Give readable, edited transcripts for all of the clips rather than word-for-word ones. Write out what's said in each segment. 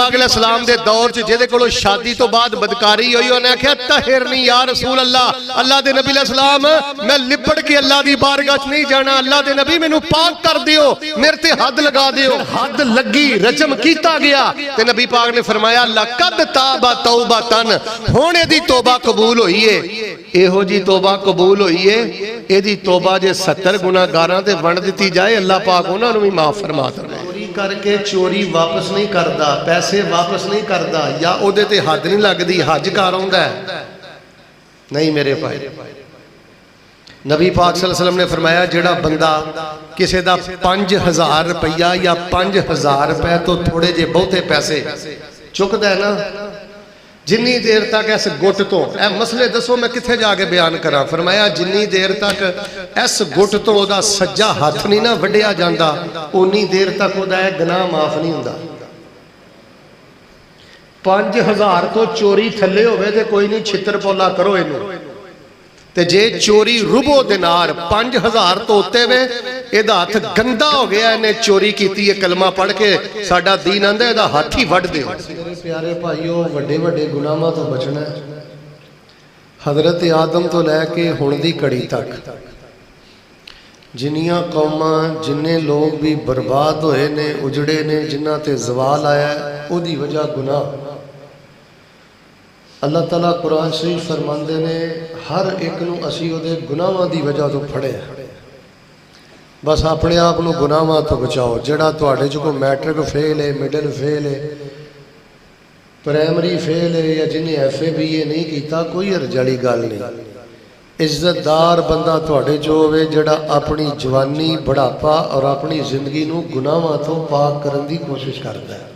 पाक अलैहिस्सलाम दे दौर च जिहदे कोलों शादी तो बाद बदकारी हुई उन्हें आख्या तहिरनी या रसूल अल्लाह, अल्लाह दे नबी अलैहिस्सलाम मैं लिपट के अल्लाह दी बारगाह च नहीं जाना, अल्लाह दे नबी मैनू पाक कर दियो, मेरे ते हद लगा दियो। हद लगी, रजम कीता गया ते नबी पाक ने फरमाया लक़द ताबा तौबतन, हुण इहदी तौबा कबूल होई है। इहो जी तौबा कबूल होई है, इहदी तौबा जे 70 गुनाहगारां ते वंड दित्ती जाए अल्लाह पाक उन्हां नूं भी माफ फरमा देवे। चोरी करके चोरी वापस नहीं करदा, पैसे वापस नहीं करदा, या उहदे ते हद नहीं लगदी, हज कर आउंदा है नहीं मेरे भाई। नबी पाक सल्लल्लाहु अलैहि वसल्लम ने फरमाया जिहड़ा बंदा किसी का 5000 रुपया या 5000 रुपए तो थोड़े जे बहुते पैसे चुकदा है ना, जिन्नी देर तक इस गुट तो ए मसले दसो मैं कित्थे जाके बयान करा, फरमाया जिन्नी देर तक इस गुट तो ओदा सज्जा हाथ नहीं ना वड्डिया जांदा उन्नी देर तक ओदा गुनाह माफ नहीं हुंदा। 5000 तो चोरी थले होवे ते कोई नहीं, छितर पोला करो इनू, ते जे चोरी रुबो दिनार 5000 तो उत्ते वे इहदा हथ गंदा हो गया, इन्हें चोरी कीती है, कलमा पढ़ के साडा दीन आंदा इहदा हथ ही वढ़ दिओ। मेरे प्यारे भाईओ वड्डे वड्डे गुनाहां तो बचना है। हजरत आदम तो लैके हुण दी घड़ी तक जिन्नियां कौमां जिन्ने लोग भी बर्बाद होए ने, उजड़े ने, जिन्हां ते जवाल आया उहदी वजह गुनाह। अल्लाह ताला कुरान शरीफ फरमांदे ने हर एक नूं असीं उहदे गुनाहां दी वजह तो फड़िया, बस अपने आप को गुनाहां तो बचाओ। जिहड़ा तुहाडे च कोई मैट्रिक फेल है, मिडल फेल है, प्राइमरी फेल है, या जिन्हें FA BA नहीं किया, कोई हर्ज वाली गल नहीं। इज्जतदार बंदा तुहाडे च होवे जिहड़ा अपनी जवानी बुढ़ापा और अपनी जिंदगी नूं गुनाहां तो पाक करन दी कोशिश करदा है।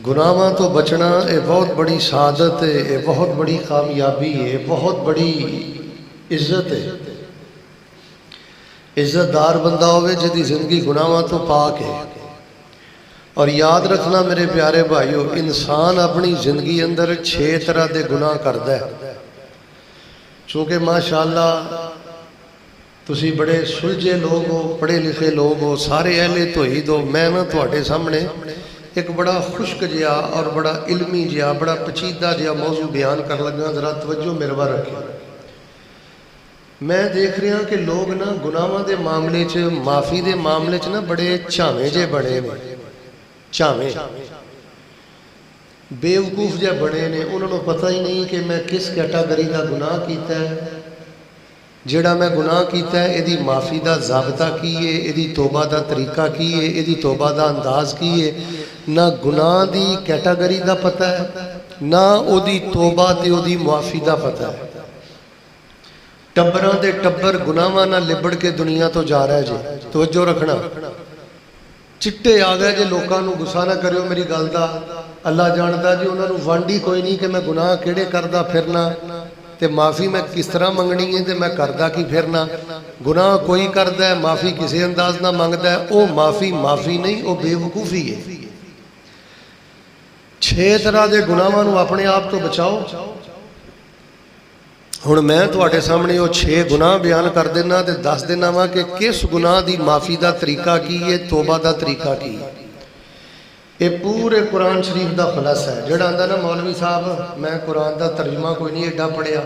गुनाहां तो बचना ये बहुत बड़ी शहादत है, ये बहुत बड़ी कामयाबी है, बहुत बड़ी इज्जत है। इज्जतदार बंदा होवे जिहदी जिंदगी गुनाहां तो पाक है। और याद रखना मेरे प्यारे भाईओ, इंसान अपनी जिंदगी अंदर 6 तरह के गुनाह करता है। चूँकि माशाअल्लाह तुसी बड़े सुलझे लोग हो, पढ़े लिखे लोग हो, सारे अहले तौहीद हो। मैं ना तुहाडे सामने एक बड़ा खुश्क जिहा और बड़ा इल्मी जिहा बड़ा पचीदा जिहा मौजू बयान कर लगा, जरा तवज्जो मेरे वाल रखें। मैं देख रहा कि लोग ना गुनाहां दे मामले च, माफ़ी दे मामले च ना बड़े झावे जे बने ने, झावे बेवकूफ जे बने ने। उन्होंने पता ही नहीं कि मैं किस कैटागरी का गुनाह किया है, जिहड़ा मैं गुनाह किया है इहदी माफ़ी का ज़ाबता की है, इहदी तौबा का तरीका की है, इहदी तौबा का अंदाज की है। ना गुनाह की कैटागरी का पता है, ना उहदी तौबा ते उहदी माफ़ी का पता है। टब्बरां दे टब्बर गुनाहां नाल लिबड़ के दुनिया तो जा रहा है जी, तवज्जो रखना। चिट्टे आ गए जे, लोगों को गुस्सा ना करियो मेरी गल दा, अल्लाह जानदा जी उन्होंने वंड ही कोई नहीं कि मैं गुनाह किहड़े करदा फिरना ते माफ़ी मैं किस तरह मंगनी है ते मैं करदा की फिरना। गुनाह कोई करदा है, माफ़ी किसी अंदाज ना मंगदा है, वो माफ़ी माफ़ी नहीं, वो बेवकूफ़ी है। 6 तरह के गुनाहां नूं अपने आप तो बचाओ। हुण मैं तुहाडे सामने वो 6 गुनाह बयान कर देना ते दस देना वा कि किस गुनाह की माफ़ी का तरीका की है, तौबा का तरीका की है। ये पूरे कुरान शरीफ का खुलासा है। जिहड़ा आंदा ना मौलवी साहब मैं कुरान का तर्जमा कोई नहीं एडा पढ़िया,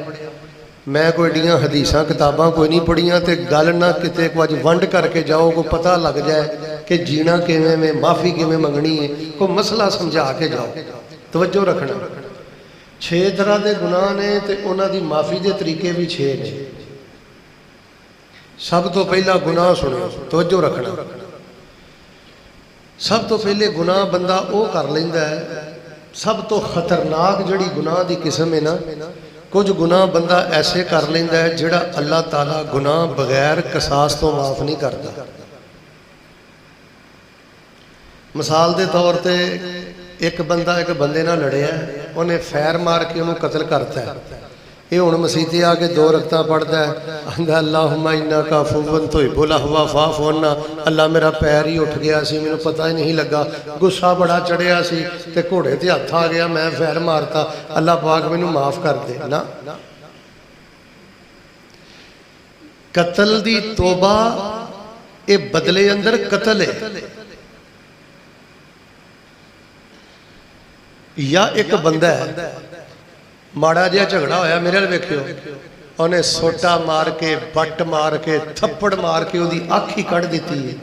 मैं कोई एडियां हदीसां किताबां कोई नहीं पढ़िया, तो गल ना किते को अज वंड करके जाओ, को पता लग जाए कि जीना किवें में, माफ़ी किवें मंगनी है, को मसला समझा के जाओ। तवज्जो रखना। 6 तरह के गुनाह ने ते उन्हां दी माफ़ी के तरीके भी 6 ने। सब तो पहला गुनाह सुनो, तवज्जो रखना। सब तो पहले गुनाह बंदा वो कर लेंदा है, सब तो खतरनाक जिहड़ी गुनाह की किस्म है ना, कुछ गुनाह बंदा ऐसे कर लेंदा है जिहड़ा अल्लाह ताला गुनाह बगैर कसास तो माफ़ नहीं करता। मिसाल के तौर पर एक बंदा एक बंदे नाल लड़िया, उन्हें फैर मार के उन्होंने कतल करता है। ये हुण मसीते आके 2 रकतां पढ़ता है, आंदा अल्लाहुम्मा इन्नका अफ़ुव्वुन तुहिब्बुल अफ़्वा फ़अफ़ु अन्ना। अल्लाह मेरा पैर ही उठ गया सी, मैनूं पता ही नहीं लगा, गुस्सा बड़ा चढ़िया सी ते घोड़े ते हथ आ गया, मैं फैर मारता, अल्लाह पाक मैनूं माफ़ कर दे ना। कतल दी तौबा ये बदले अंदर कतल है। या एक बंदा है माड़ा जिहा झगड़ा होया मेरे नाल वेखियो उन्हें सोटा मार के बट मार के थप्पड़ मार के उहदी अख ही कढ़ दिती है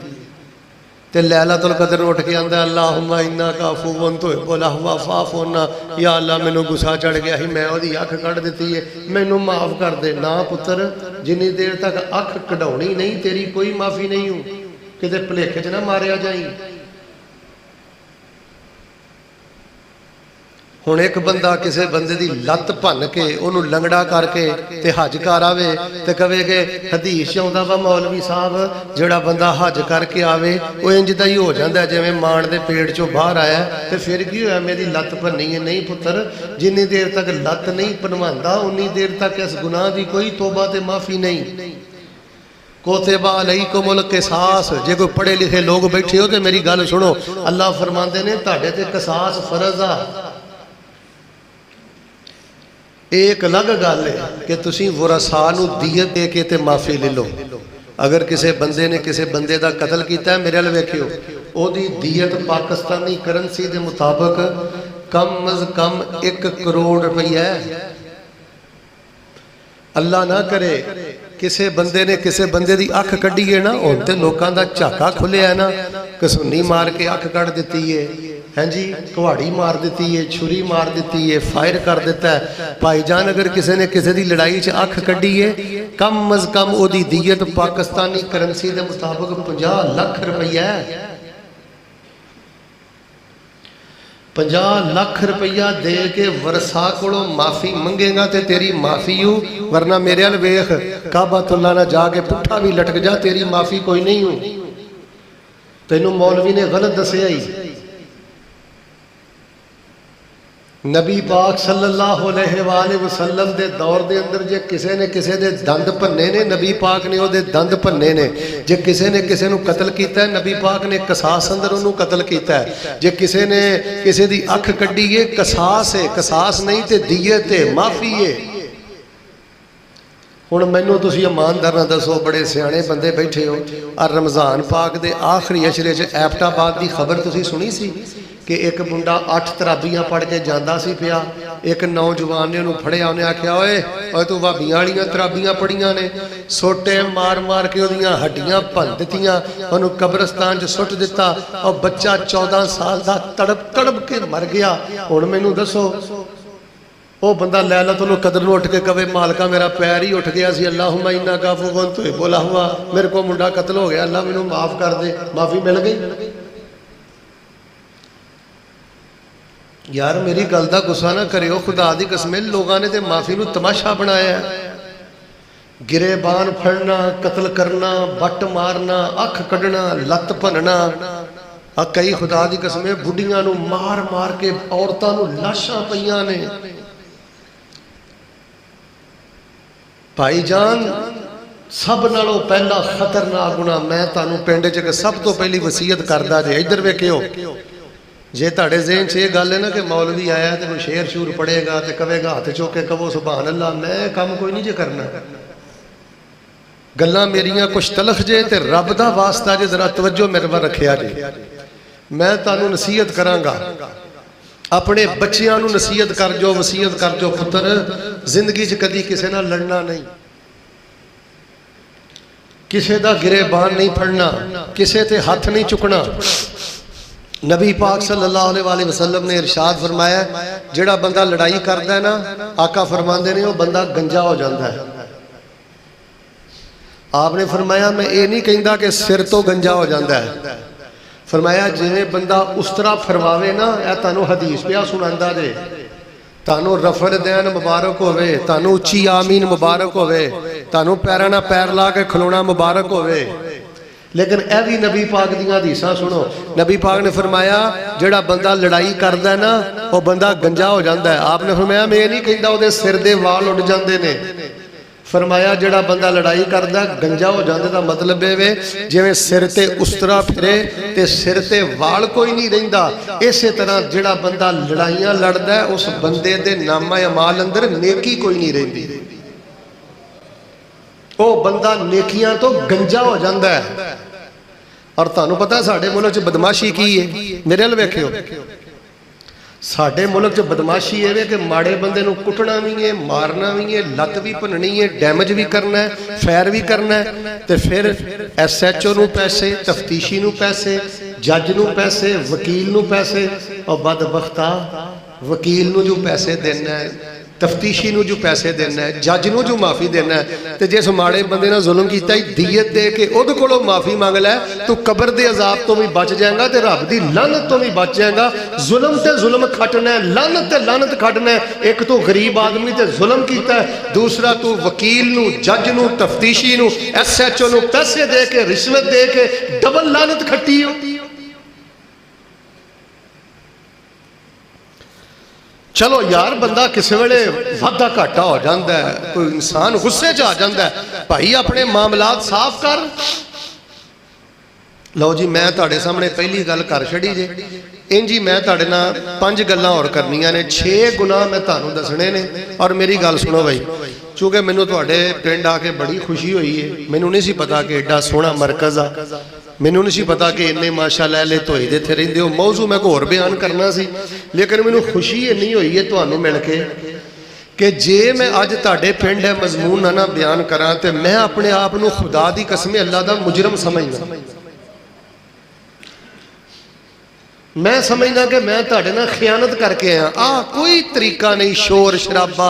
ते लैलातुल कदर उठ के आंदा अल्लाहुम्मा इन्नका अफुव्वुन तुहिब्बुल अफ़्वा फ़अफ़ु अन्ना या अल्लाह मैनू गुस्सा चढ़ गया ही मैं उहदी अख कढ़ दिती है मैनू माफ़ कर दे ना पुत्र जिन्नी देर तक अख कढ़ाउणी नहीं तेरी कोई माफ़ी नहीं हो किते भुलेखे च ना मारिया जाई। हुण एक बंदा किसी बंदे की लत्त भन के उन्होंने लंगड़ा करके ते हज कर आवे ते कहे कि हदीस च आउंदा वा मौलवी साहब जिहड़ा बंदा हज करके आवे वो इंज दा ही हो जाता है जिवें माण दे पेट चों बाहर आया ते फिर की होया मेरी लत्त भन्नी है। नहीं पुत्र जिन्नी देर तक लत्त नहीं भनवांदा उन्नी देर तक इस गुनाह की कोई तौबा ते माफ़ी नहीं। कोतेबा अलैकुमुल किसास जे कोई पढ़े लिखे लोग बैठे हो तो मेरी गल सुनो अल्लाह फरमाते ने तुहाडे ते किसास फर्ज आ। एक अलग गल है कि तुसी वरसा नूं दीयत दे के ते माफ़ी ले लो। अगर किसी बंदे ने किसी बंदे का कतल किया मेरे वाल वेखियो ओदी दीयत पाकिस्तानी करंसी के मुताबिक कम अज कम 1 करोड़ रुपया है। अल्लाह ना करे किसी बंदे ने किसी बंदे की अख कढ़ी है ना हुण ते लोकां दा झाका खुलिया है ना घसूनी मार के अख कढ़ दी है जी कुहाड़ी मार दी है छुरी मार दी है फायर कर दिता है। भाईजान अगर किसी ने किसी की लड़ाई च अख कढ़ी है कम अज कम ओदी दीयत पाकिस्तानी करंसी के मुताबिक 50 लाख रुपया है। 50 लाख रुपया दे के वरसा कोलों माफ़ी मंगेगा तो तेरी माफ़ी हो वरना मेरे वाल वेख काबातुल्ला ना जाके पुट्ठा भी लटक जा तेरी माफ़ी कोई नहीं हो। तेनू मौलवी ने गलत दसिया ही। नबी पाक सल्लल्लाहु अलैहि वसल्लम दे दौर दे अंदर जे किसी ने किसी दे दंद भन्ने ने नबी पाक ने ओदे दंद भन्ने ने। जे किसी ने किसी नूं कतल कीता है नबी पाक ने कसास अंदर उन्होंने कतल किया है। जे किसी ने किसी दी अख कढ़ी है कसास है कसास नहीं तो दीयत है माफ़ी है। हुण मैनूं तुसीं ईमानदार नाल दसो बड़े सियाणे बंदे बैठे हो आ रमज़ान पाक दे आखिरी अशरे च एबटाबाद की खबर तुसीं सुनी सी कि एक मुंडा 8 तराबियां पढ़ के जाता सी पिया एक नौजवान ने उन्होंने फड़िया उन्हें आख्या ओए तू भाबियां वालियां तराबियां पढ़ियां ने सोटे मार मार के उहदियां हड्डियां भन दित्तियां उन्होंने कब्रस्तान च सुट दिता और बच्चा 14 साल का तड़प तड़प के मर गया। हुण मैनूं दसो वो बंदा लैलतुल कदर उठ के कवे मालका मेरा पैर ही उठ गया सी अल्लाहुम्मा इन्नका अफ़ुव्वुन तुहिब्बुल अफ़्वा मेरे को मुंडा कतल हो गया अल्लाह मैनूं माफ़ कर दे माफ़ी मिल गई। यार मेरी गल का गुस्सा ना करियो खुदा दी कसम लोगों ने तो माफ़ी नूं तमाशा बनाया गिरेबान फड़ना कतल करना बट मारना अख कढ़ना लत्त भनना आ कई खुदा दी कसम बुढ़ियां नूं मार मार के औरतां नूं लाशां पईयां ने। भाईजान सब नालों पहला खतरनाक गुनाह मैं तुहानूं पिंड च सब तो पहली वसीयत करदा जे इधर वेखियो जे तुहाडे ज़हन च ये गल है ना कि मौलवी आया तो कोई शेर शूर पढ़ेगा तो कहेगा हाथ चुक के कहो सुभान अल्लाह मैं काम कोई नहीं जे करना गल्लां मेरियां कुछ तलख जे ते रब दा वास्ता जे जरा तवज्जो मेरे वाल रखिया जे। मैं तुहानूं नसीहत करांगा अपने बच्चियां नूं नसीहत कर जो वसीयत कर जो पुत्र जिंदगी च कदी किसी नाल लड़ना नहीं किसी दा गिरेबान नहीं फड़ना किसी ते हथ नहीं चुकना। नबी पाक सल्लल्लाहु अलैहि वसल्लम ने इरशाद फरमाया जिहड़ा बंदा लड़ाई करता है ना आका फरमाते ने वो बंदा गंजा हो जाता है। आपने फरमाया मैं ये नहीं कहता कि सिर तो गंजा हो जाता है फरमाया जिवें बंदा उस तरह फरमावे ना यह तुहानूं हदीस पिया सुनांदा जे तुहानूं रफल दैन मुबारक होवे तुहानूं उच्ची आमीन मुबारक होवे तुहानूं पैरां नाल पैर ला के खलोना मुबारक होवे। लेकिन यह भी नबी पाक दियां हदीसां सुनो नबी पाक ने फरमाया जिहड़ा बंदा लड़ाई करदा है ना वो बंदा गंजा हो जाता है। आपने फरमाया मैं नहीं कहता उहदे सिर दे वाल उड़ जाते ने फरमाया जिहड़ा बंदा लड़ाई करदा गंजा हो जाता का मतलब ये जिवें सिर ते उस्तरा फिरे ते सिर ते वाल कोई नहीं रहिंदा इस तरह जिहड़ा बंदा लड़ाइयां लड़दा है उस बंदे दे नामा अमाल अंदर नेकी कोई नहीं रहिंदी वो बंदा नेकियां तो गंजा हो जाता है। और तुहानूं पता साडे मुल्क च बदमाशी की है मेरे नाल वेखियो साडे मुल्क च बदमाशी ये कि माड़े बंदे नूं कुटना भी है, मारना भी है, लत भी भननी है, डैमेज भी करना है, फैर भी करना है, तो फिर SHO नूं पैसे, तफ्तीशी नूं पैसे, जज नूं पैसे, वकील नूं पैसे, और बदबख्ता वकील नूं जो पैसे देना है, तफ्तीशी नूं जो पैसे देना है, जज नूं जो माफ़ी देना है, तो जिस माड़े बंदे नाल जुल्म कीता ही दीयत दे के उहदे कोलों माफ़ी मंग लै, तू कबर दे अजाब तो भी बच जाएगा, तो रब दी लानत तो भी बच जाएगा। जुल्म ते जुल्म खटना है, लानत ते लानत खटना है। एक तो गरीब आदमी ते जुल्म कीता है, दूसरा तू वकील नूं, जज नूं, तफ्तीशी नूं, SHO नूं पैसे दे के, रिश्वत दे के डबल लानत खट्टी हो। चलो यार बंदा किसी वेले वाधा घाटा हो जाता है, कोई इंसान गुस्से च आ जाता है, भाई अपने मामलात साफ कर। लो जी मैं तुहाडे सामने पहली गल कर छड़ी जे, इंज ही मैं तुहाडे नाल 5 गल्लां होर करनियां ने, 6 गुनाह मैं तुहानूं दसणे ने। और मेरी गल सुनो भाई, चूंकि मैनूं तुहाडे पिंड आके बड़ी खुशी हुई है, मैनूं नहीं सी पता कि एडा सोहना मरकज़ आ, मैनूं नहीं सी पता कि इन्ने माशाअल्लाह ले धोई दे इत्थे रहिंदे हो। मौजू मैं होर बयान करना सी, लेकिन मैनूं खुशी इन्नी हुई है तुहानूं मिल के कि जे मैं अज तुहाडे पिंड है मजमून ना बयान करां ते मैं अपने आप नूं खुदा दी कसम अल्लाह दा मुजरम समझना। मैं समझना कि मैं तुहाडे नाल खियानत करके आया। कोई तरीका नहीं, शोर शराबा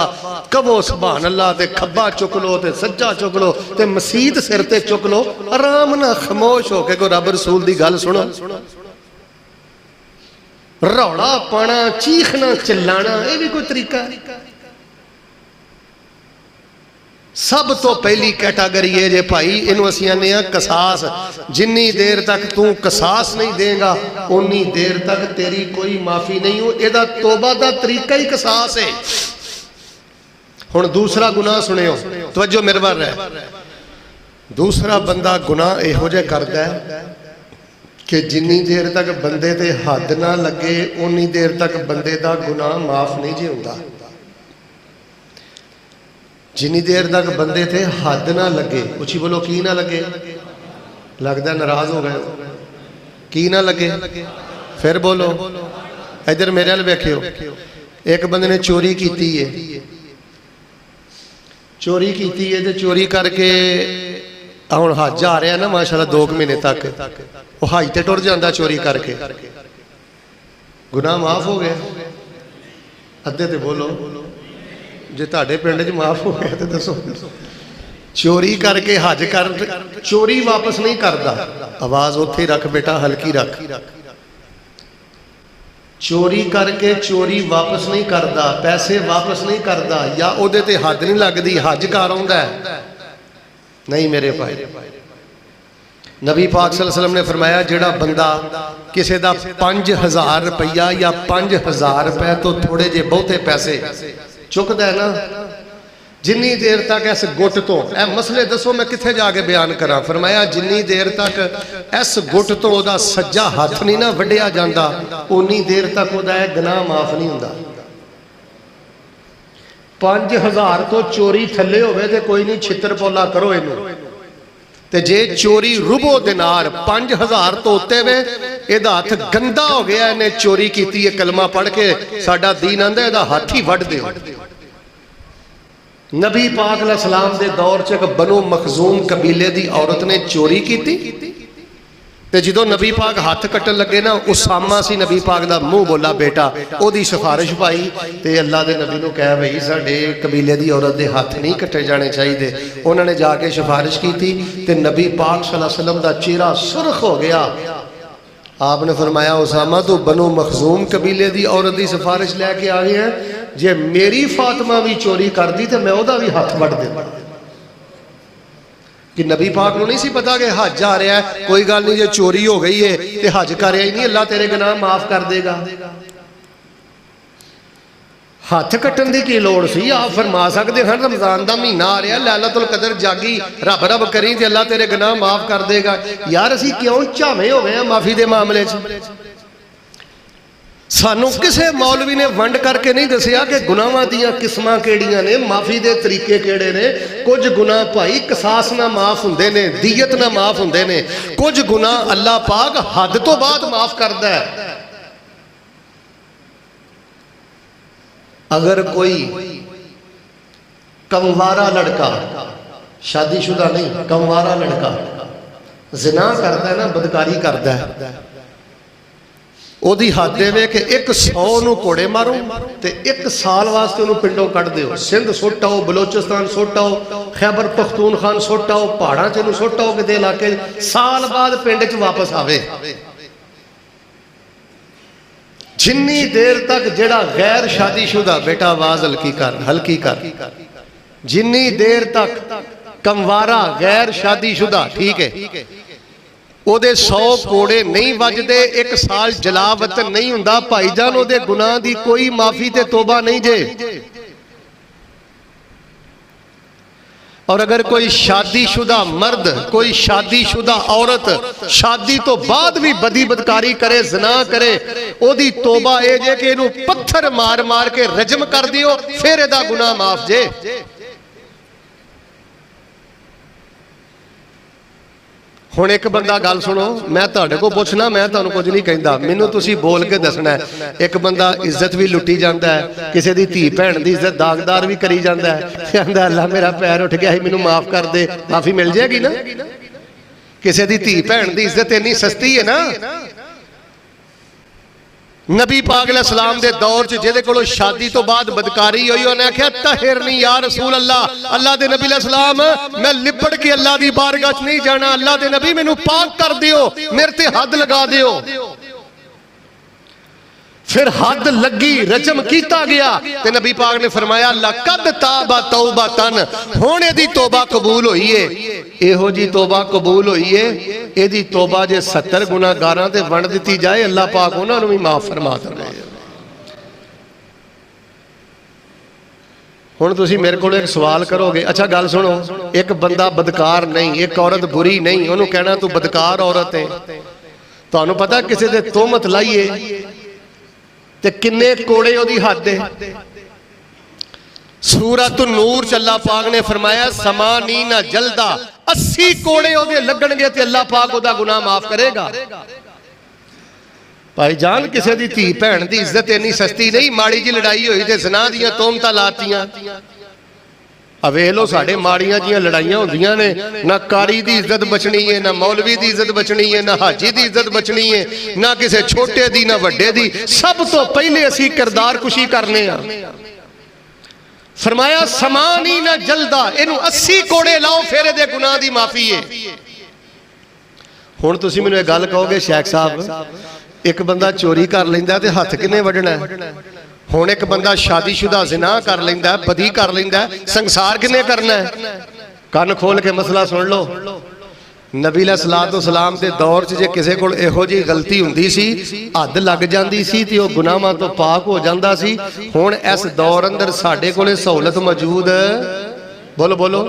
कहो सुभान अल्लाह, ते खब्बा चुक लो ते सज्जा चुक लो ते मसीत सिर ते चुक लो, आराम ना खामोश होके कोई रब रसूल दी गल सुनो। रौला पाना, चीखना, चिल्लाना, ये भी कोई तरीका है? सब तो पहली कैटागरी है जे भाई, इनू असीं आने कसास। जिन्नी देर तक तू कसास नहीं देगा उन्नी देर तक तेरी कोई माफी नहीं हो। एदा तौबा दा तरीका ही कसास है। हुण दूसरा गुनाह सुनियो, तवज्जो मेरे वाल है। दूसरा बंदा गुनाह इहो जिहा करदा है कि जिन्नी देर तक बंदे ते हद ना लगे उन्नी देर तक बंदे दा गुनाह माफ नहीं जी हुंदा। जिन्नी देर तक बंदे थे हद ना लगे, उची बोलो की ना लगे, लगता नाराज हो गए, की ना लगे, फिर बोलो। इधर मेरे वाल वेखियो, एक बंदे ने चोरी की है, चोरी की है तो चोरी करके हुण हज आ रहा ना माशाल्लाह 2 महीने तक, वो हज ते टुर जाता चोरी करके, गुनाह माफ हो गया। अद्धे ते बोलो जे तुहाडे पिंड च माफ हो गया तो दसो। चोरी करके हज कर, चोरी वापस नहीं करता, आवाज उत्थे रख बेटा, हल्की रख। चोरी करके चोरी वापस नहीं करता, पैसे वापस नहीं करता, या उहदे ते हद नहीं लगती, हज कर आउंदा है नहीं मेरे भाई। नबी पाक सल्लल्लाहु अलैहि वसल्लम ने फरमाया, जिहड़ा बंदा किसी का 5000 रुपया या 5000 रुपए तो थोड़े जे बहुते पैसे चुकता है ना, जिन्नी देर तक इस गुट तो मसले दसो मैं किथे जाके बयान करा। फरमाया जिन्नी देर तक इस गुट तो ओदा सज्जा हाथ नहीं ना वड्डिया जाता, उन्नी देर तक ओदा गुनाह माफ नहीं हुंदा। 5000 तो चोरी थले होवे ते कोई नहीं, छितर पौला करो इनू। ते जे चोरी रुबो दिनार 5000 तो उत्ते वे, एदा हथ गंदा हो गया, इन्हें चोरी की है, कलमा पढ़ के साडा दीन आंदा एदा हाथ ही वढ़ दिओ। नबी पाक अलैहि सलाम दे दौर च एक बनो मखजूम कबीले दी औरत ने चोरी की, ते जदों नबी पाक हाथ कट्टन लगे ना, उसामा सी नबी पाक दा मुंह बोला बेटा, ओदी सिफारिश पाई ते अल्लाह दे नबी नूं कहा भाई साडे कबीले दी औरत दे हाथ नहीं कट्टे जाने चाहिए। उन्होंने जाके सिफारिश की ते नबी पाक सल्लल्लाहु अलैहि वसल्लम दा चेहरा सुर्ख हो गया। आपने फरमाया उसामा तू बनो मखजूम कबीले दी औरत दी सिफारिश लैके आ गया, जे मेरी फातिमा भी चोरी कर दी तो मैं ओदा भी हाथ वड़ देना। कि नबी पाक नूं नहीं सी पता कि हज आ रहा है, कोई गल नहीं, जे चोरी हो गई है तो हज कर ही नहीं, अल्लाह तेरे गुनाह माफ कर देगा। हाथ कट्टन की की लोड़ सी? आप फरमा सकते हैं रमजान का महीना आ रहा, लैलतुल कदर जागी, रब रब करी तो अल्लाह तेरे गुनाह माफ कर देगा। यार असी क्यों झावे हो गए माफी के मामले च? सानू किसी मौलवी ने वंड करके नहीं दसिया कि गुनाहां दी किस्मां केड़ियां ने, माफी के तरीके केड़े ने। कुछ गुनाह भाई कसास ना माफ हुंदे ने, दीयत ना माफ हुंदे ने, कुछ गुनाह अल्लाह पाक हद तो बाद माफ करदा है। अगर कोई कमवारा लड़का, शादीशुदा नहीं कमवारा लड़का जिना करता है ना, बदकारी करता है, ओदी हद देवे कि 100 नूं कोड़े मारो ते 1 साल वास्ते उन्होंने पिंडों कट दिओ। सिंध सुट आओ, बलोचिस्तान सुट आओ, खैबर पख्तूनखान सुट आओ, पहाड़ां च सुट आओ, किते इलाके साल बाद पिंड च वापस आवे। जिन्नी देर तक जेड़ा गैर शादीशुदा, बेटा आवाज हल्की कर, जिन्नी देर तक कमवारा गैर शादीशुदा, ठीक है, ओदे 100 कोड़े नहीं वजदे, 1 साल जलावतन नहीं हुंदा, भाईजान ओदे गुनाह दी कोई माफी ते तोबा नहीं जे। और अगर कोई शादीशुदा मर्द, कोई शादीशुदा औरत शादी तो बाद भी बदी बदकारी करे, ज़िना करे, ओदी तोबा ए जे कि इनू पत्थर मार मार के रजम कर दियो, फिर एदा गुनाह माफ जे। हुण एक बंदा गल सुनो, मैं तुहाडे को पुछना, मैं तुहानू कुछ नहीं कहंदा, मैनू तुसीं बोल के दसना है। एक बंदा इज्जत भी लुटी जाता है, किसी दी धी भैन दी इज्जत दागदार भी करी जाता है, कहंदा अल्लाह मेरा पैर उठ गया, मैनू माफ कर दे, माफी मिल जाएगी ना। किसी दी धी भैन दी इज्जत इन्नी सस्ती है ना। नबी पाक अलैहिस्सलाम दे दौर च जिहदे कोलों शादी तो बाद बदकारी हुई, उन्हें आख्या तहिरनी या रसूल अल्लाह, अल्लाह दे नबी अलैहिस्सलाम मैं लिपट के अल्लाह दी बारगाह च नहीं जाना, अल्लाह दे नबी मैनू पाक कर दियो, मेरे ते हद लगा दियो। फिर हद लगी, रजम किया गया, ते नबी पाक ने फरमाया लक़द ताबा तौबतन, हुण इहदी तौबा कबूल होई है। इहो जी तौबा कबूल होई है, इहदी तौबा जे 70 गुनाहगारां ते वंड दित्ती जाए, अल्लाह पाक उन्हां नूं भी माफ फरमा देवे। हुण तुसीं मेरे कोल एक सवाल करोगे, अच्छा गल सुनो, एक बंदा बदकार नहीं, एक औरत बुरी नहीं, उन्होंने कहना तू बदकार औरत है, तुहानू पता किसी दे तोहमत लाइए ते किन्ने कोड़े ओदी हद है। सूरत नूर च अल्लाह पाक ने फरमाया समानीना जल्दा, 80 कोड़े ओदे लगणगे ते अल्लाह पाक ओदा गुनाह माफ करेगा। भाईजान किसी दी धी भैन दी इज्जत इन्नी सस्ती नहीं, माड़ी जी लड़ाई हुई ते ज़िना दियां तोहमतां लातियां। वे लो साढ़े माड़ियां जियां लड़ाइयां होंदियां ने, ना कारी दी इज्जत बचनी है, ना मौलवी दी इज्जत बचनी है, ना हाजी दी इज्जत बचनी है, ना किसी छोटे दी ना वड्डे दी, सब तो पहले असी किरदार कुशी करने आ। फरमाया समानी ना जल्दा, इनू 80 कोड़े लाओ, फिर इहदे गुनाह दी माफी है। हुण तुसीं मैनूं इह गल कहोगे शेख साहब, एक बंदा चोरी कर लैंदा ते हत्थ किन्ने वड्डना है, हुण एक बंदा शादीशुदा ज़िना कर लैंदा, बदी कर लैंदा, संसार किन्ने करना है। कान खोल के मसला सुन लो। नबी अलैहिस्सलाम दे दौर च जे किसी कोल इहो जी गलती हुंदी सी, हद लग जांदी सी ते ओह गुनाहां तो पाक हो जांदा सी। हुण इस दौर अंदर साडे कोले सहूलत मौजूद, बोलो बोलो,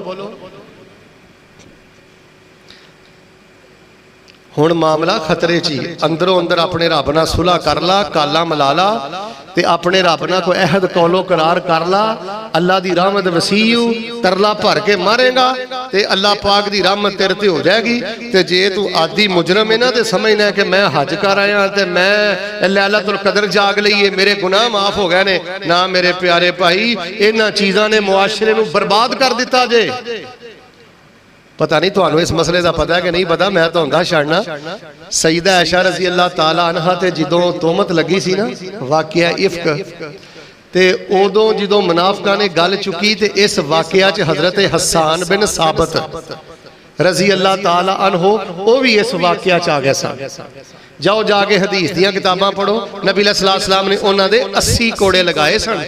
हुण मामला खतरे ची, अंदरों अंदर अपने रब नाल सुलह कर ला, काला मिला ला ते अपने रब नाल कोई अहद कौलो करार कर ला। अल्लाह दी रहमत वसीयू, तरला भर के मारेगा ते अल्लाह पाक दी रहमत तेरे ते हो जाएगी। ते जे तू आदि मुजरम है ना, ते समझना कि मैं हज कर आया ते मैं लैलतुल कदर जाग लई है, मेरे गुनाह माफ हो गए ने। ना मेरे प्यारे भाई, इन्हां चीज़ां ने मुआशरे नूं बर्बाद कर दिता जे। पता नहीं तुहानू इस मसले का पता है कि नहीं पता, मैं तो दस छड़ना। सईदा आयशा रज़ी अल्लाह ताला अन्हा ते जदों तोहमत लगी सी ना, वाकया इफ्क, ते उदों जदों मुनाफिकां ने गल चुकी ते इस वाकया च हजरत हसन बिन साबित रज़ी अल्लाह ताला अन्हो वो भी इस वाकया च आ गया सा। जाओ जाके हदीस दियां किताबां पढ़ो, नबी अलैहि सलाम ने उन्हां दे 80 कोड़े लगाए सन।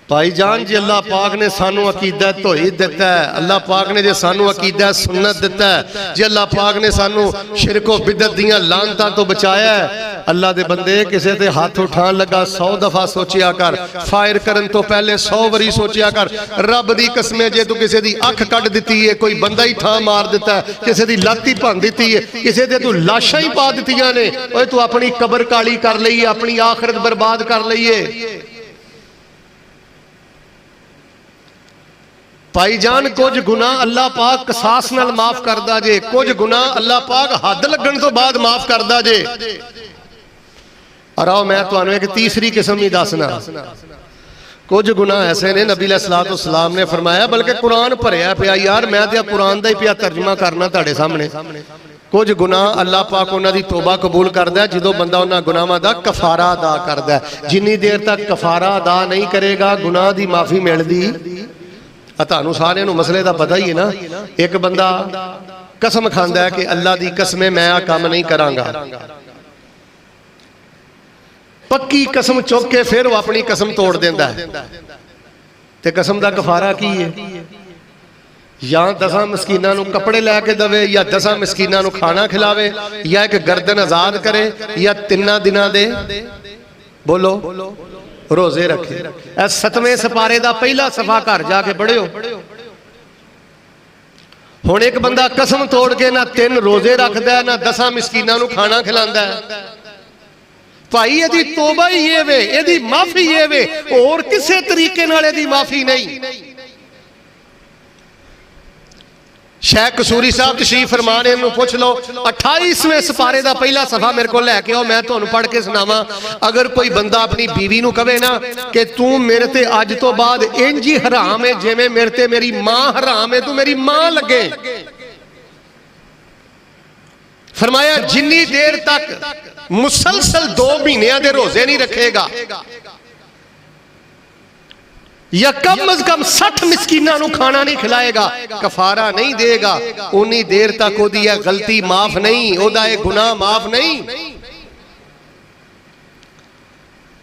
भाईजान जी अल्लाह पाक ने सानू अकीदा तोहीद दिता है, अल्लाह पाक ने जे सानू अकीदा सुन्नत दिता है, जे अल्लाह पाक ने सानू शिरको बिदत दियां लानतां तो बचाया है। अल्लाह दे बंदे किसे ते हाथ उठान लगा 100 दफा सोचिया कर, फायर करन तो पहले 100 बारी सोचिया कर। रब दी कसमें जे तू किसे दी अख कट दिती है, कोई बंदा ही ठा मार दिता है, किसे दी लत्त ही भन दिती है, किसे दे तू लाशां ही पा दित्तियां ने, ओए तू अपनी कबर काली कर लई है, अपनी आखिरत बर्बाद कर लई है। भाईजान कुछ गुनाह अल्लाह पाक कसास नाल माफ करदा जे, कुछ गुनाह अल्लाह पाक हद लगन तो बाद माफ करदा जे। और आओ मैं तुहानू एक तीसरी किस्म ही दसना। कुछ गुनाह ऐसे ने नबी अलैहिस्सलाम ने फरमाया, बल्कि कुरान भरिया पिया यार, मैं तो कुरान का ही पिया तर्जमा करना तुहाडे सामने। कुछ गुनाह अल्लाह पाक उन्हां दी तौबा कबूल करदा है जदों बंदा उन्हां गुनाहां दा कफारा अदा करदा है। जिन्नी देर तक कफारा अदा नहीं करेगा गुनाह दी माफ़ी मिलदी। तुहानू सारिआं नू मसले दा पता ही है ना। एक बंदा कसम खांदा है कि अल्लाह दी कसम मैं आ काम नहीं करांगा, पक्की कसम चुक के फिर वो अपनी कसम तोड़ देंदा है। ते कसम दा कफारा की है? या 10 मिसकीनां नू कपड़े लैके दवे, या 10 मिसकीनां नू खाना खिलावे, या एक गर्दन आजाद करे, या 3 दिनां दे बोलो रोजे रखे। 7वें सिपारे दा पहला सफा घर जाके पढ़ियो। हुण एक बंदा कसम तोड़ के ना 3 रोजे रखदा है, ना 10 मिसकीनां नू खाना खिलांदा है। भाई यदी तौबा ही ये वे, यदी माफी ये वे, और किसी तरीके नाल यदी माफी नहीं। शेख कसूरी साहब तशरीफ फरमा ने, इन्हू पूछ लो 28वें सिपारे का पहला सफा मेरे को लैके आओ, मैं तुहानू पढ़ के सुनावा। अगर कोई बंदा अपनी बीवी नू कहे ना कि तू मेरे ते अज तो बाद इंज ही हराम है जिवें मेरे ते मेरी मां हराम है, तू मेरी मां लगे। फरमाया जिन्नी देर तक मुसलसल 2 महीनों के रोजे नहीं रखेगा, या कम अज कम 60 मिसकीनां नू खाना नहीं खिलाएगा, कफारा नहीं देगा, उन्नी देर तक ओदी यह गलती माफ नहीं, ओदा यह गुनाह माफ नहीं।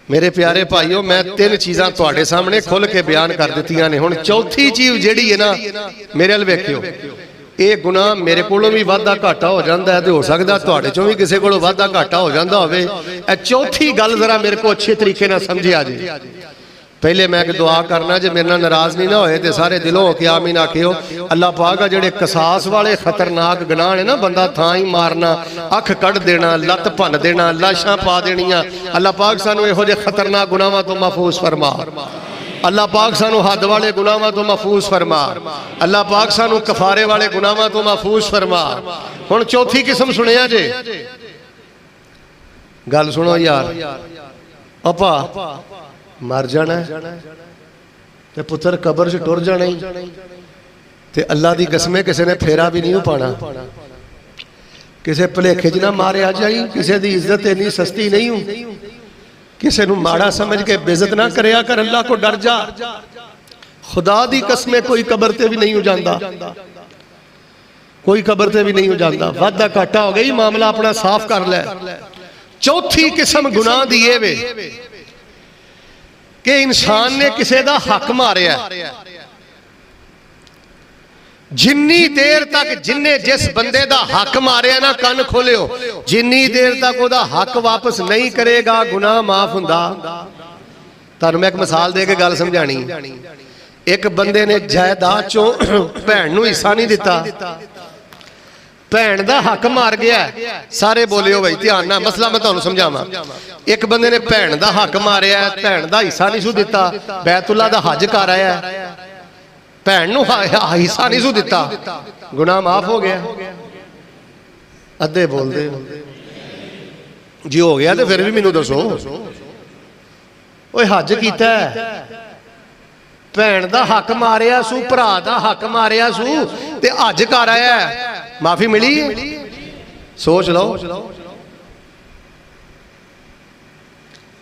मेरे प्यारे भाइयों, मैं 3 चीज़ां तुहाडे सामने खुल के बयान कर दित्तियां ने। हुण चौथी चीज़ जिहड़ी है ना, मेरे अल वेखियो, ये गुनाह मेरे कोलों भी वाधा घाटा हो जाता है, तो हो सकता तुहाडे चों भी किसी कोलों वाधा घाटा हो जाता होवे। चौथी गल जरा मेरे को अच्छे तरीके नाल समझे आ जाए। पहले मैं एक दुआ करना, जो मेरे नाल नाराज नहीं ना होए तो सारे दिलों हो के आमीन आखियो। अल्लाह पाक जेड़े कसास वाले खतरनाक गुनाह ने ना, बंदा थां ही मारना, अख कढ़ देना, लत्त भन देना, लाशां पा देनियां, अल्लाह पाक सानू इहो जिहे खतरनाक गुनाहां तो महफूज फरमा। अल्लाह पाक सानू हद वाले गुनाहां तो महफूज फरमा। अल्लाह पाक सानू कफारे वाले गुनाहां तो महफूज फरमा। हुण चौथी किस्म सुनिया जे, गल सुनो यार। अपा मर जाना ते पुत्र कबर च टुर जाना ही, ते अल्लाह दी कसमें किसी ने फेरा भी नहीं पाना, किसी भुलेखे च ना मारिया जाई, किसी दी इज्जत इन्नी सस्ती नहीं हूं, किसी नू माड़ा समझ के बेइज्जत ना करया कर, अल्लाह को डर जा। खुदा दी कसमें कोई कबर ते भी नहीं हो जाता, कोई कबर ते भी नहीं हो जाता। वादा घाटा हो गई, मामला अपना साफ कर लै। चौथी किस्म गुनाह दी ये वे कि इंसान ने किसी का हक मारिया। जिन्नी देर तक जिन्ने जिस बंदे का हक मारिया ना, कन खोलियो, जिन्नी देर तक ओदा हक वापस नहीं करेगा गुनाह माफ हुंदा। तुहानू मैं एक मिसाल दे के गल समझानी। एक बंदे ने जायदाद चों भैन नू हिस्सा नहीं दिता, भैन का हक मार गया। सारे बोलियो भाई ध्यान ना, मसला मैं तुहानू समझावां। एक बंदे ने भैन का हक मारिया, भैन का हिस्सा नहीं सू दिता, बैतुल्ला दा हज कर आया, भैन नू हिस्सा नहीं सू दिता, गुनाह माफ हो गया। अद्धे बोलते जी हो गया तो फिर भी मैनू दसो, ओए हज कीता भैन का हक मारिया सू, भरा का हक मारिया सू, ते हज कर आया, माफी मिली? सोच लो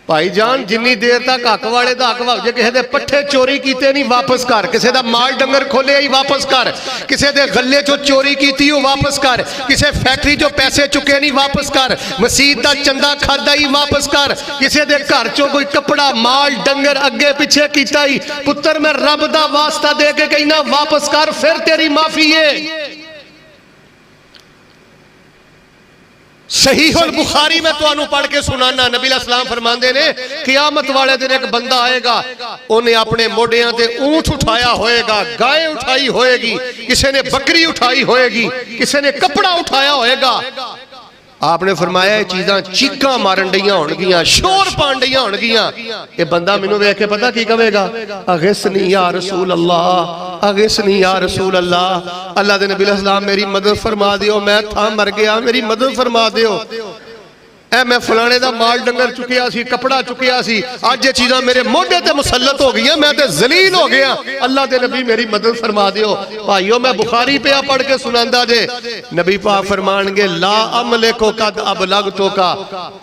भाई जान, जिन्नी देर तक हक वाले का हक, जे किसी के पट्ठे चोरी किए नहीं वापस कर, किसी का माल डंगर खोले ही वापस कर, किसी के गले चो चोरी की वापस कर, किसी फैक्ट्री चो पैसे चुके नहीं वापस कर, मसीत का चंदा खादा ही वापस कर, किसी के घर चो कोई कपड़ा माल डंगर अगे पिछे किया ही, पुत्र मैं रब का वास्ता दे के कहना वापस कर, फिर तेरी माफी है। सहीहुल बुखारी में तुहानू पढ़ के सुनाना, नबी अलैहिस्सलाम फरमांदे ने क़यामत वाले दिन एक बंदा आएगा, उन्हें अपने मोढियां ते ऊंट उठाया होएगा, गाय उठाई होएगी, किसी ने बकरी उठाई होएगी, किसी ने कपड़ा उठाया होएगा। आपने फरमाया ये चीज़ां चीकां मारन डईयां होणगियां, शोर पाण डईयां होणगियां। ये बंदा मैनू वेख के पता की कहेगा, अगिसनी या रसूल अल्लाह, अगिसनी या रसूल अल्लाह, अल्लाह दे नबी अलैहिस्सलाम मेरी मदद फरमा दियो, मैं था मर गया, मेरी मदद फरमा दियो। ऐ मैं फलाने दा माल डंगर चुकिया सी, कपड़ा चुकिया सी, अज ये चीज़ां मेरे मोढे ते मुसल्लत हो गई, मैं ते जलील हो गया, अल्लाह दे नबी मेरी मदद फरमा दियो। भाइयों मैं बुखारी पे पढ़ के सुनांदा जे, नबी पाक फरमानगे ला अमले को कद अब लग तो का,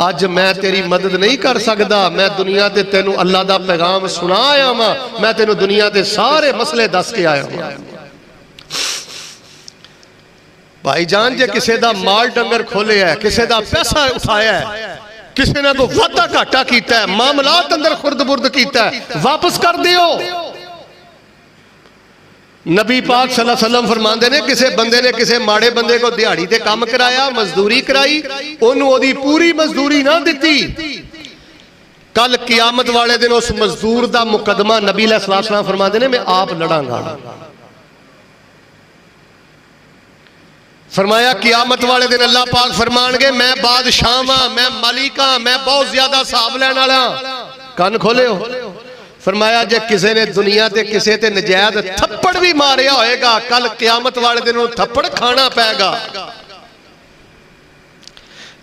अज मैं तेरी मदद नहीं कर सकदा, मैं दुनिया ते तेनू अल्लाह दा पैगाम सुना आया वां, मैं तेनू दुनिया ते सारे मसले दस के आया वां। भाईजान जे किसी का माल डंगर खोलिया है, किसी का पैसा उठाया है, किसी ने कोई वादा घाटा किया है, मामलात अंदर खुर्द बुर्द किया है, वापस कर दियो। नबी पाक सल्लल्लाहु अलैहि वसल्लम फरमाते ने किसी बंदे ने किसी माड़े बंदे को दिहाड़ी ते काम कराया, मजदूरी कराई, ओनू ओदी पूरी मजदूरी ना दी, कल कियामत वाले दिन उस मजदूर का मुकदमा नबी अलैहि सलाम फरमाते ने मैं आप लड़ांगा। फरमाया कियामत वाले दिन अल्लाह पाक फरमानगे मैं बादशाह हां, मैं मालिक हां, मैं बहुत ज्यादा हिसाब लैण वाला। कान खोले हो। फरमाया जे किसी ने दुनिया ते किसी ते नजायज थप्पड़ भी मारिया होएगा, कल कियामत वाले दिन उन्हें थप्पड़ खाना पैगा।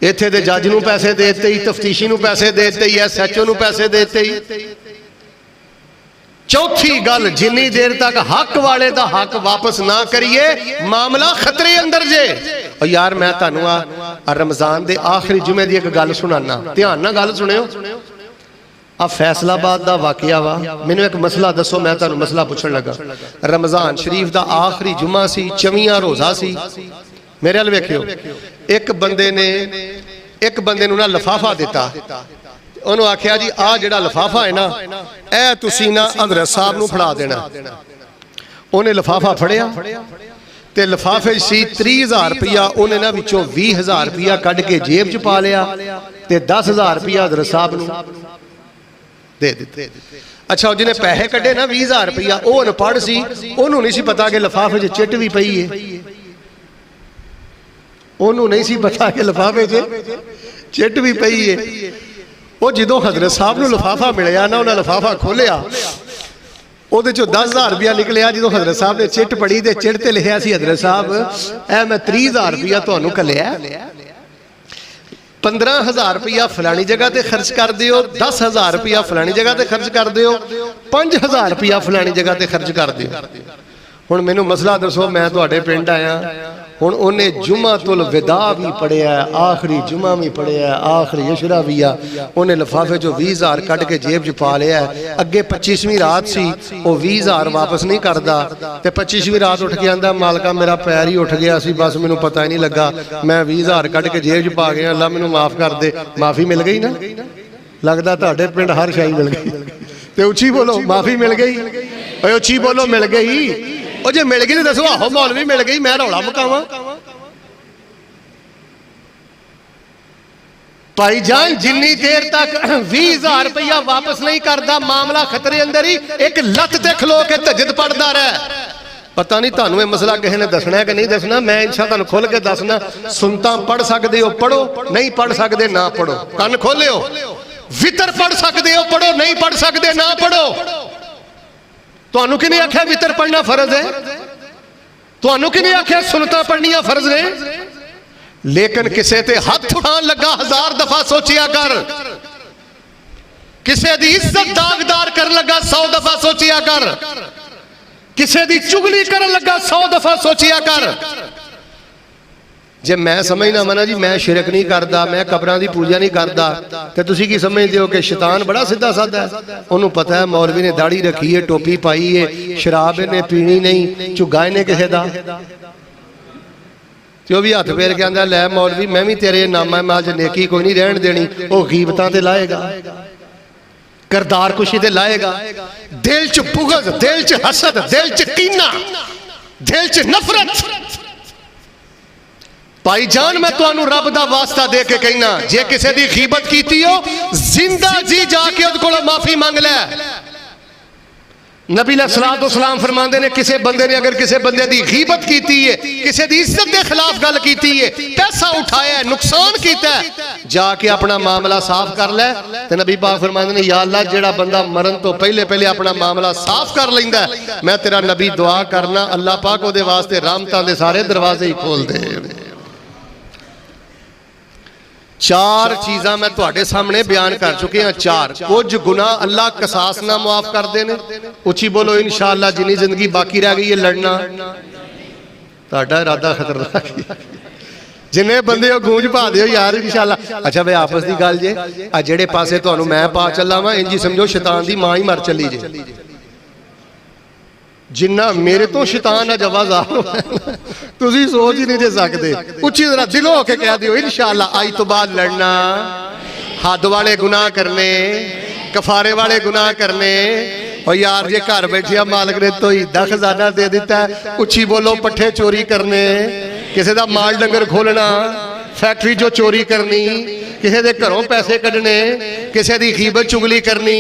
इत्थे दे जज नूं पैसे देते ही, तफ्तीशी नूं पैसे देते ही, SHO नूं पैसे देते ही। चौथी गल, जिन्नी देर तक हक वाले दा हक वापस ना करिए मामला खतरे अंदर जे। और यार मैं तुहानू रमजान दे आखिरी जुमे दी एक गल सुनाना, ध्यान नाल गल सुनियो। आ फैसलाबाद दा वाकया वा, मैनू एक मसला दसो, मैं तुहानू मसला पुछण लगा। रमजान शरीफ दा आखिरी जुमा सी, 24 रोजा सी। मेरे अल वेखियो, एक बंदे नू ना लिफाफा दिता, उन्होंने आख्या जी आ जिहड़ा लिफाफा है ना, ए तुसी ना हज़रत साहब नूं फड़ा देना। उन्हें लिफाफा फड़िया ते लिफाफे सी 30,000 रुपया, उन्हें ना विचों 20,000 रुपया कढ़ के जेब च पा लिया ते 10,000 रुपया हज़रत साहब नूं दे दिते। अच्छा जिन्हें पैसे कढ़े ना 20,000 रुपया, वो अनपढ़ सी, उन्होंने नहीं सी पता कि लिफाफे च चिट भी पई है, उन्होंने नहीं सी पता कि लिफाफे च चिट भी पई है। वो जो हज़रत साहब नूं लिफाफा मिलिया ना, उन्हें लिफाफा खोलिया, ਉਹਦੇ ਚੋਂ 10,000 रुपया निकलिया। जो हज़रत साहब ने चिट पढ़ी तो चिट ते लिखिया सी हज़रत साहब ए मैं 30,000 रुपया तुहानूं घल्लिया, 15,000 रुपया फलानी जगह ते खर्च कर दिओ, 10,000 रुपया फलानी जगह ते खर्च कर दिओ, 5,000 रुपया फलानी जगह ते खर्च कर दिओ। हुण मैनू मसला दसो, मैं तुहाडे पिंड आया, हुण उन्हें जुमातुल विदा भी पढ़िया, आखिरी जुमा भी पढ़िया, आखिरी अशरा भी आ, उन्हें लिफाफे चो 20,000 कढ़ के जेब च पा लिया। अगे 25वीं रात सी, वो 20,000 वापस नहीं करता, ते 25वीं रात उठ के आंदा मालका मेरा पैर ही उठ गया सी, बस मैनू पता ही नहीं लगा, मैं 20,000 कढ़ के जेब च पा गया, अल्लाह मैनू माफ कर दे। माफी मिल गई ना? लगता तुहाडे पिंड हर शाई मिल गई। ते उची बोलो माफी मिल गई, उची बोलो मिल गई। और जे मिल गई तो दसो आहो मौलवी मिल गई, मैं रौला मुकावां। भाईजान जिन्नी देर तक 20,000 रुपया वापस नहीं करता, मामला खतरे अंदर ही। एक लत ते खलो के तहज्जुद पढ़दा रहे। पता नहीं तुहानूं ये मसला किसी ने दसना है कि नहीं दसना, मैं इंशाअल्लाह तुहानूं खुल के दसना। सुनता पढ़ सकते हो पढ़ो, नहीं पढ़ सकते ना पढ़ो, कन खोलियो। वितर पढ़ सकते हो पढ़ो, नहीं पढ़ सकते ना पढ़ो। तुहानू किने आख्या वितर पढ़ना फर्ज है? तुहानू किने आख्या सुनता पढ़निया फर्ज ने? लेकिन किसे ते हाथ उठान लगा 1000 दफा सोचिया कर, किसे दी इज्जत दागदार कर लगा 100 दफा सोचिया कर, किसे दी चुगली कर लगा 100 दफा सोचिया कर। जे मैं समझना मना जी मैं शिरक नहीं करता, मैं कबरां दी पूजा नहीं करता, तो तुसी की समझते हो कि शैतान बड़ा सीधा साधा है। उन्होंने पता है मौलवी ने दाढ़ी रखी है, टोपी पाई है, शराब इन्हें पीनी नहीं, झुग्गा इन्हें किसी का, तो भी हथ फेर के आंदा लै मौलवी मैं भी तेरे नामा माल च नेकी कोई नहीं रहन देनी। वो गीबतां ते लाएगा, करदार कुशी ते लाएगा, दिल च बुग़्ज़, दिल च हसद, दिल च कीना, दिल च नफरत। भाईजान मैं तुहानू रब दा वास्ता दे के कहना, जे किसी दी गीबत कीती हो जिंदा जी जाके उहदे कोलों माफी मांग लै। नबी अलैहिस्सलाम फरमांदे ने किसी बंदे ने अगर किसी बंदे दी गीबत कीती है, किसी दी इज्जत के खिलाफ गल कीती है, पैसा उठाया, नुकसान कीता है, जाके अपना मामला साफ कर लै। ते नबी पाक फरमांदे ने या अल्लाह जेड़ा बंदा मरन तो पहले पहले अपना मामला साफ कर लैंदा है, मैं तेरा नबी दुआ करना अल्लाह पाक उहदे वास्ते रहमतां दे सारे दरवाजे ही खोल दे। चार चीज़ां मैं तुहाडे सामने बयान कर चुके हैं। चार कुछ गुनाह अल्लाह कसास ना मुआफ कर देने। उची बोलो इंशाअल्लाह। जिन्नी जिंदगी बाकी रह गई है लड़ना तुहाडा इरादा खतरनाक है। जिन्ने बंदे हो गूंज पा दिओ यार इंशाअल्लाह। अच्छा वे आपस की गल जे आ जेड़े पासे तुहानू मैं पा चला वा इंजी समझो शैतान दी मां ही मर चली जे। जिन्ना मेरे तो शैतान अज आवाज़ तुसी सोच ही नहीं दे सकते। उच्ची जरा दिलों होके कह दियो इंशाअल्लाह आज तो बाद लड़ना, हद वाले गुनाह करने, कफारे वाले गुनाह करने। और यार जे घर बैठिया मालिक ने तो ईदा खजाना दे दिता है। उच्ची बोलो पट्ठे चोरी करने, किसी का माल डंगर खोलना, फैक्ट्री जो चोरी करनी, किसी के घरों पैसे कढ़ने, किसी की गीबत चुगली करनी।